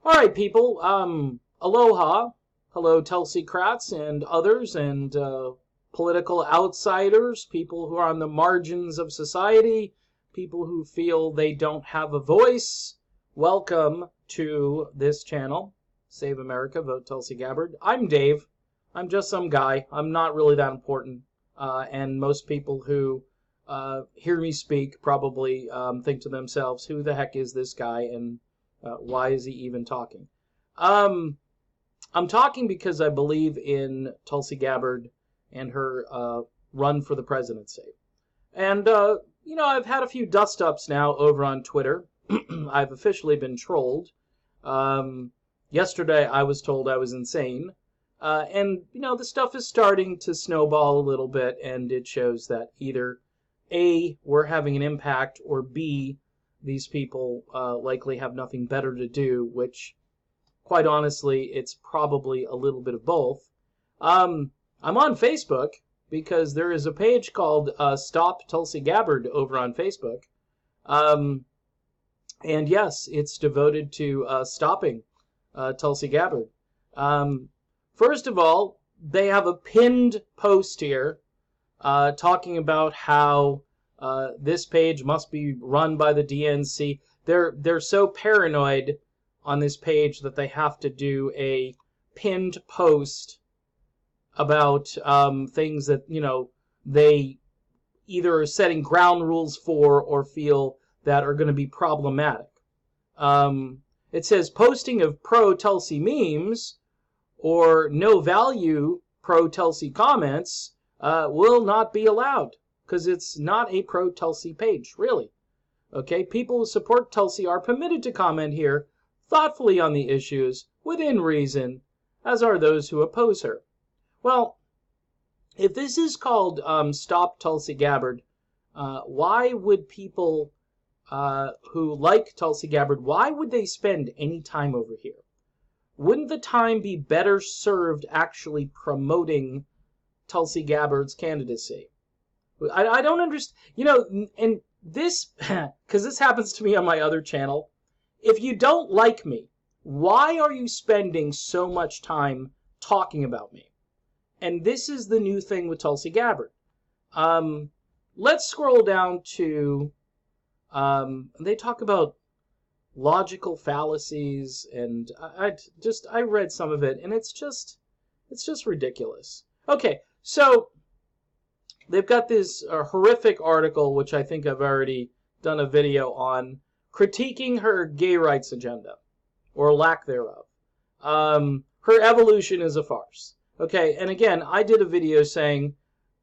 All right, people. Aloha. Hello, Tulsi Kratz and others, and political outsiders, people who are on the margins of society, people who feel they don't have a voice. Welcome to this channel, Save America, Vote Tulsi Gabbard. I'm Dave. I'm just some guy. I'm not really that important. And most people who hear me speak probably think to themselves, who the heck is this guy, and why is he even talking? I'm talking because I believe in Tulsi Gabbard and her run for the presidency. And, I've had a few dust-ups now over on Twitter. I've officially been trolled. Yesterday I was told I was insane. The stuff is starting to snowball a little bit, and it shows that either A, we're having an impact, or B, these people likely have nothing better to do, which, quite honestly, it's probably a little bit of both. I'm on Facebook because there is a page called Stop Tulsi Gabbard over on Facebook. And yes, it's devoted to stopping Tulsi Gabbard. First of all, they have a pinned post here talking about how this page must be run by the DNC. They're so paranoid on this page that they have to do a pinned post about things that, they either are setting ground rules for or feel that are going to be problematic. It says posting of pro-Tulsi memes or no value pro-Tulsi comments will not be allowed, because it's not a pro-Tulsi page, really. Okay, people who support Tulsi are permitted to comment here thoughtfully on the issues, within reason, as are those who oppose her. Well, if this is called Stop Tulsi Gabbard, why would people who like Tulsi Gabbard, why would they spend any time over here? Wouldn't the time be better served actually promoting Tulsi Gabbard's candidacy? I don't understand, and this, because this happens to me on my other channel. If you don't like me, why are you spending so much time talking about me? And this is the new thing with Tulsi Gabbard. Let's scroll down to, they talk about logical fallacies, and I read some of it, and it's just ridiculous. Okay, so they've got this horrific article, which I think I've already done a video on, critiquing her gay rights agenda, or lack thereof. Her evolution is a farce. Okay, and again, I did a video saying,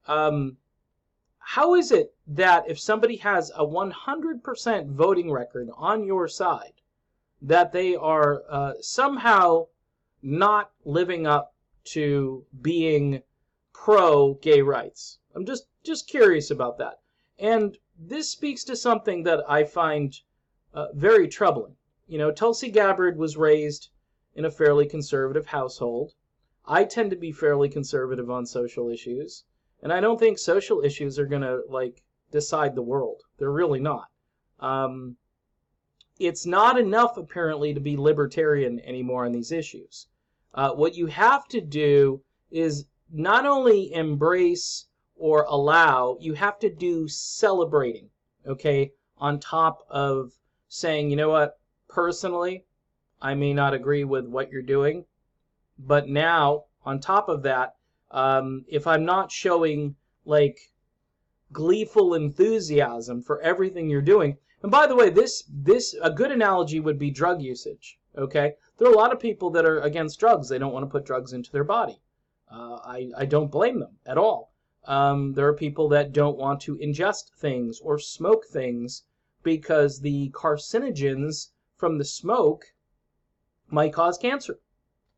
how is it that if somebody has a 100% voting record on your side, that they are somehow not living up to being pro-gay rights? I'm just curious about that. And this speaks to something that I find very troubling. Tulsi Gabbard was raised in a fairly conservative household. I tend to be fairly conservative on social issues, and I don't think social issues are going to, decide the world. They're really not. It's not enough, apparently, to be libertarian anymore on these issues. What you have to do is not only embrace or allow, you have to do celebrating, okay, on top of saying, you know what, personally, I may not agree with what you're doing, but now, on top of that, if I'm not showing, gleeful enthusiasm for everything you're doing, and by the way, a good analogy would be drug usage, okay? There are a lot of people that are against drugs. They don't want to put drugs into their body. I don't blame them at all. There are people that don't want to ingest things or smoke things because the carcinogens from the smoke might cause cancer.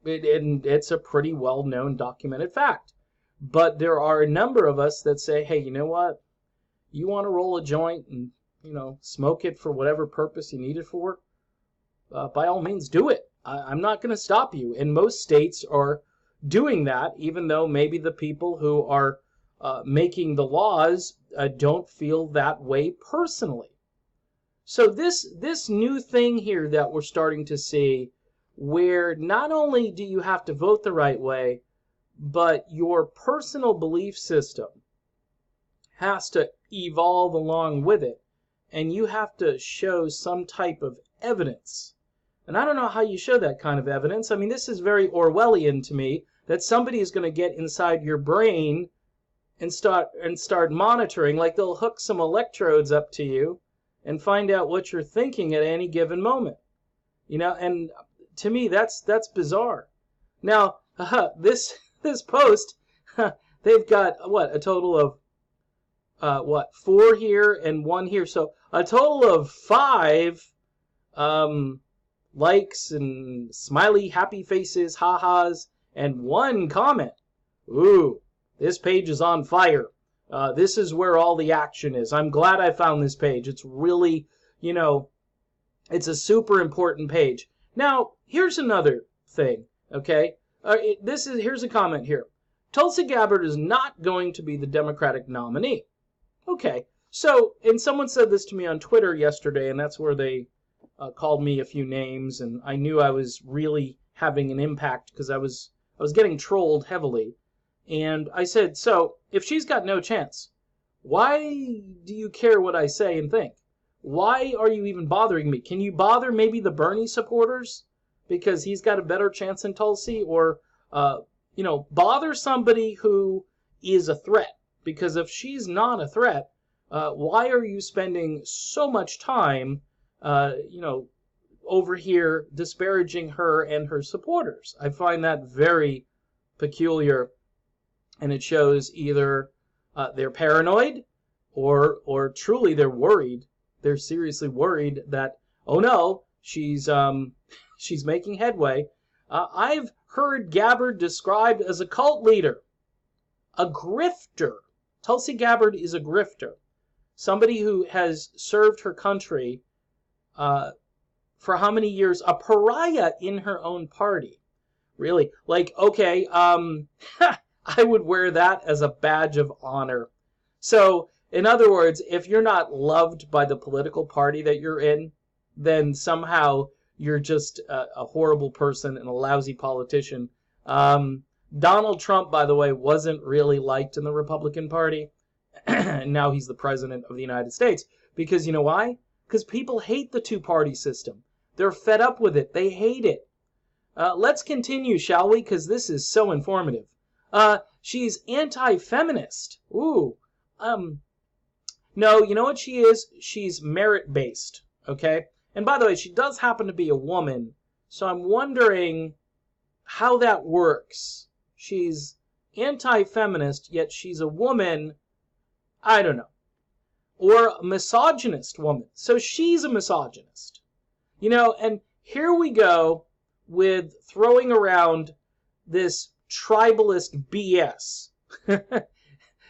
And it's a pretty well-known, documented fact. But there are a number of us that say, hey, you know what? You want to roll a joint and, smoke it for whatever purpose you need it for? By all means, do it. I'm not going to stop you. And most states are doing that, even though maybe the people who are making the laws don't feel that way personally. So this new thing here that we're starting to see where not only do you have to vote the right way, but your personal belief system has to evolve along with it, and you have to show some type of evidence. And I don't know how you show that kind of evidence. I mean, this is very Orwellian to me, that somebody is going to get inside your brain and start monitoring, like they'll hook some electrodes up to you and find out what you're thinking at any given moment. And to me, that's bizarre. Now, this post, they've got a total of 4 here and 1 here, so a total of 5 likes and smiley happy faces, ha-has, and 1 comment. Ooh, this page is on fire. This is where all the action is. I'm glad I found this page. It's really, it's a super important page. Now, here's another thing, okay? Here's a comment here. Tulsi Gabbard is not going to be the Democratic nominee. Okay, so, and someone said this to me on Twitter yesterday, and that's where they called me a few names, and I knew I was really having an impact because I was getting trolled heavily. And I said, so, if she's got no chance, why do you care what I say and think? Why are you even bothering me? Can you bother maybe the Bernie supporters because he's got a better chance than Tulsi? Or, bother somebody who is a threat. Because if she's not a threat, why are you spending so much time, over here disparaging her and her supporters? I find that very peculiar, and it shows either they're paranoid or truly they're worried. They're seriously worried that, oh no, she's making headway. I've heard Gabbard described as a cult leader, a grifter. Tulsi Gabbard is a grifter, somebody who has served her country for how many years? A pariah in her own party. Really? Like, okay, I would wear that as a badge of honor. So, in other words, if you're not loved by the political party that you're in, then somehow you're just a horrible person and a lousy politician. Donald Trump, by the way, wasn't really liked in the Republican Party. And now he's the president of the United States. Because you know why? Because people hate the two-party system. They're fed up with it. They hate it. Let's continue, shall we? Because this is so informative. She's anti-feminist. Ooh. No, you know what she is? She's merit-based. Okay? And by the way, she does happen to be a woman. So I'm wondering how that works. She's anti-feminist, yet she's a woman. I don't know. Or a misogynist woman. So she's a misogynist. And here we go with throwing around this tribalist BS.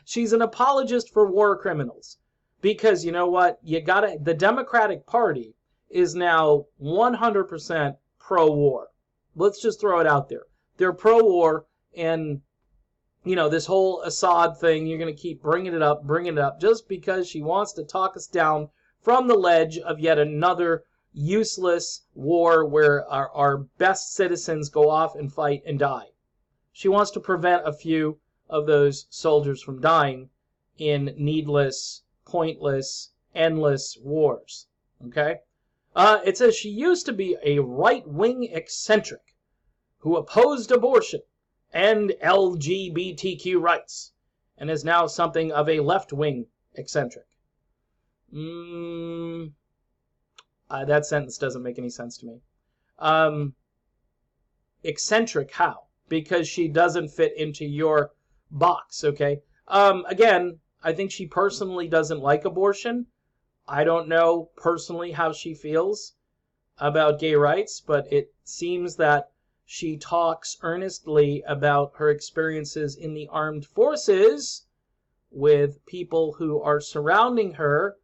She's an apologist for war criminals. Because you know what? The Democratic Party is now 100% pro-war. Let's just throw it out there. They're pro-war, and this whole Assad thing, you're going to keep bringing it up, just because she wants to talk us down from the ledge of yet another useless war where our best citizens go off and fight and die. She wants to prevent a few of those soldiers from dying in needless, pointless, endless wars. Okay? It says she used to be a right-wing eccentric who opposed abortion and LGBTQ rights, and is now something of a left-wing eccentric. That sentence doesn't make any sense to me. Eccentric how? Because she doesn't fit into your box, okay? Again, I think she personally doesn't like abortion. I don't know personally how she feels about gay rights, but it seems that she talks earnestly about her experiences in the armed forces with people who are surrounding her,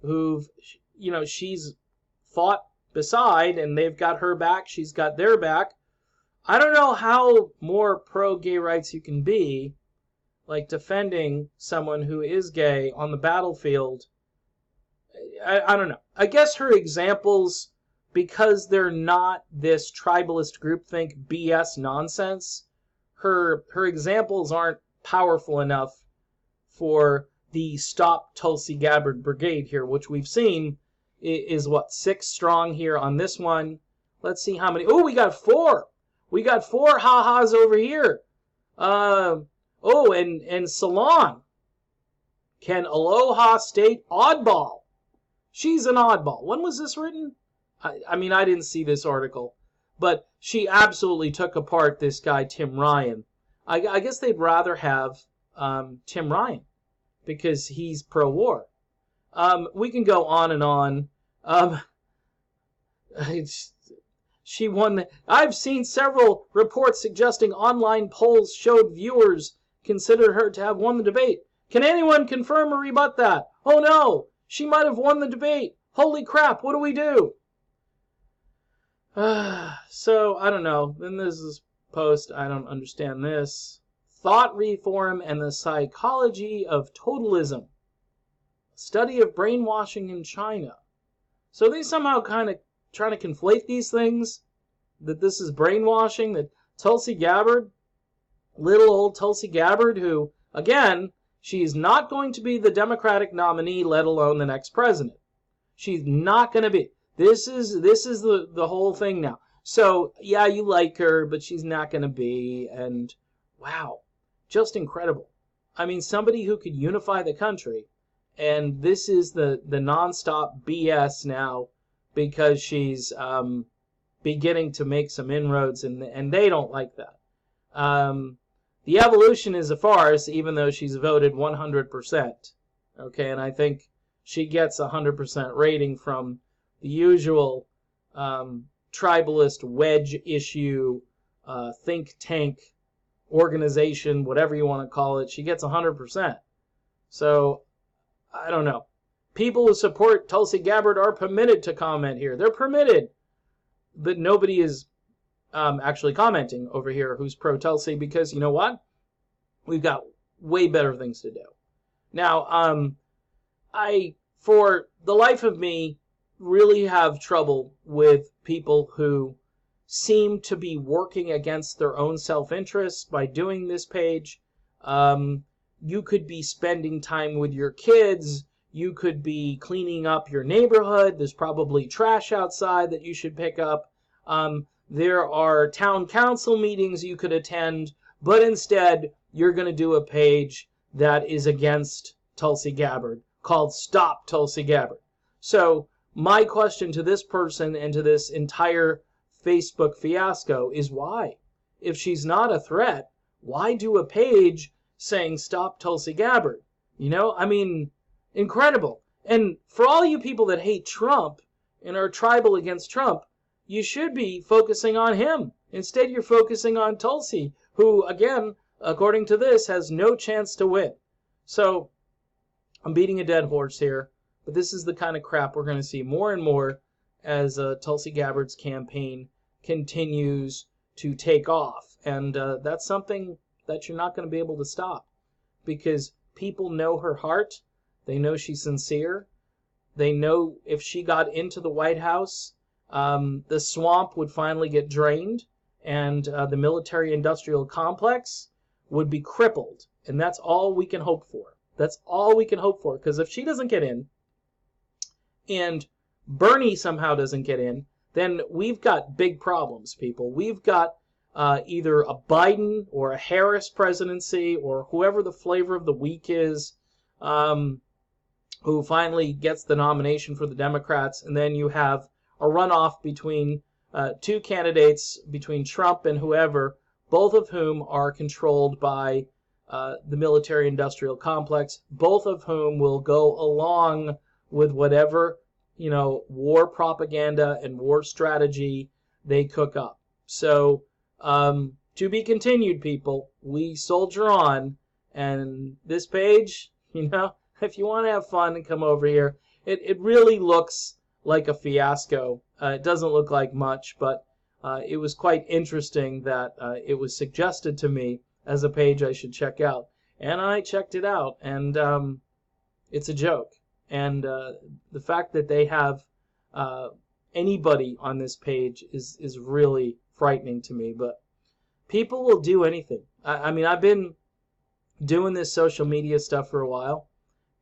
who've, she's fought beside, and they've got her back, she's got their back. I don't know how more pro-gay rights you can be, like defending someone who is gay on the battlefield. I don't know. I guess her examples because they're not this tribalist groupthink BS nonsense, her examples aren't powerful enough for the Stop Tulsi Gabbard Brigade here, which we've seen is what, 6 strong here on this one. Let's see how many. Oh, we got 4. We got 4 ha-has over here. Oh, and Salon. Can Aloha State oddball? She's an oddball. When was this written? I mean, I didn't see this article, but she absolutely took apart this guy, Tim Ryan. I guess they'd rather have Tim Ryan because he's pro-war. We can go on and on. She won. I've seen several reports suggesting online polls showed viewers considered her to have won the debate. Can anyone confirm or rebut that? Oh no, she might have won the debate. Holy crap, what do we do? So, I don't know. Then there's this post, I don't understand this. Thought Reform and the Psychology of Totalism. Study of Brainwashing in China. So they somehow kind of trying to conflate these things. That this is brainwashing. That Tulsi Gabbard, little old Tulsi Gabbard, who, again, she's not going to be the Democratic nominee, let alone the next president. She's not going to be. This is the whole thing now. So, yeah, you like her, but she's not going to be. And, wow, just incredible. I mean, somebody who could unify the country. And this is the nonstop BS now because she's beginning to make some inroads, and they don't like that. The evolution is a farce, even though she's voted 100%. Okay, and I think she gets a 100% rating from the usual tribalist wedge issue, think tank organization, whatever you want to call it. She gets 100%. So, I don't know. People who support Tulsi Gabbard are permitted to comment here. They're permitted. But nobody is actually commenting over here who's pro-Tulsi because, you know what? We've got way better things to do. Now, I, for the life of me, really have trouble with people who seem to be working against their own self-interest by doing this page. You could be spending time with your kids. You could be cleaning up your neighborhood. There's probably trash outside that you should pick up. There are town council meetings you could attend, but instead you're going to do a page that is against Tulsi Gabbard called Stop Tulsi Gabbard. So my question to this person and to this entire Facebook fiasco is why? If she's not a threat, why do a page saying Stop Tulsi Gabbard? You know, I mean, incredible. And for all you people that hate Trump and are tribal against Trump, you should be focusing on him. Instead, you're focusing on Tulsi, who, again, according to this, has no chance to win. So, I'm beating a dead horse here, but this is the kind of crap we're going to see more and more as Tulsi Gabbard's campaign continues to take off. And that's something that you're not going to be able to stop, because people know her heart. They know she's sincere. They know if she got into the White House, the swamp would finally get drained, and the military-industrial complex would be crippled. And that's all we can hope for. That's all we can hope for, because if she doesn't get in, and Bernie somehow doesn't get in, then we've got big problems, people. We've got either a Biden or a Harris presidency, or whoever the flavor of the week is, who finally gets the nomination for the Democrats, and then you have a runoff between two candidates, between Trump and whoever, both of whom are controlled by the military-industrial complex, both of whom will go along with whatever, you know, war propaganda and war strategy they cook up. So, to be continued, people. We soldier on, and this page, you know, if you want to have fun and come over here, it really looks like a fiasco. It doesn't look like much, but it was quite interesting that it was suggested to me as a page I should check out. And I checked it out, and it's a joke. And the fact that they have anybody on this page is really frightening to me. But people will do anything. I mean, I've been doing this social media stuff for a while,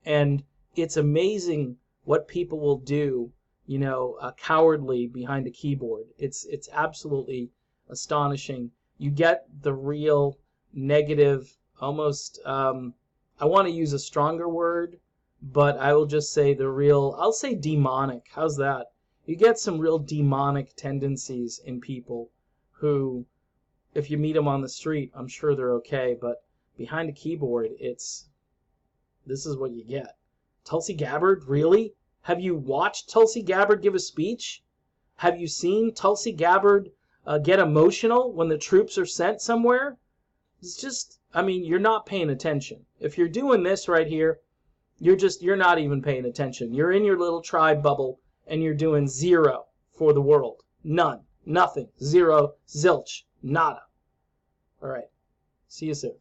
and it's amazing what people will do, cowardly behind a keyboard. It's absolutely astonishing. You get the real negative, almost, I want to use a stronger word, but I will just say I'll say demonic. How's that? You get some real demonic tendencies in people who, if you meet them on the street, I'm sure they're okay, but behind a keyboard, this is what you get. Tulsi Gabbard, really? Have you watched Tulsi Gabbard give a speech? Have you seen Tulsi Gabbard get emotional when the troops are sent somewhere? It's just, you're not paying attention. If you're doing this right here, you're not even paying attention. You're in your little tribe bubble, and you're doing zero for the world. None. Nothing. Zero. Zilch. Nada. All right. See you soon.